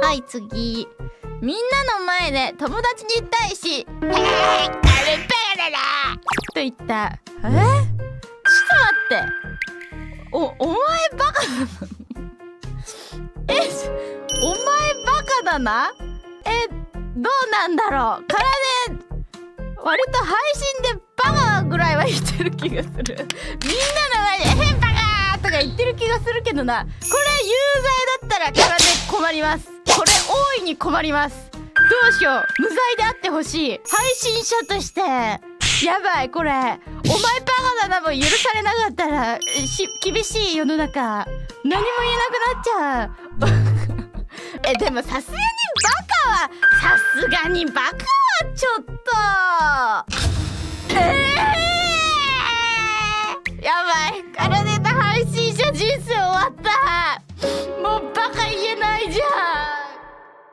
はい、次。みんなの前で友達に対しあれバカだなと言った。ちょっと待って、お前バカだなお前バカだな。どうなんだろう。割と配信でバカぐらいは言ってる気がする。みんなの前でバカとか言ってる気がするけどな。これ有罪だったら空で困ります。これ大いに困ります。どうしよう。無罪であってほしい。配信者としてやばい。これお前バカだなも許されなかったら厳しい世の中、何も言えなくなっちゃうでもさすがにバカはちょっとやばい。カルネタ配信者人生終わった。もう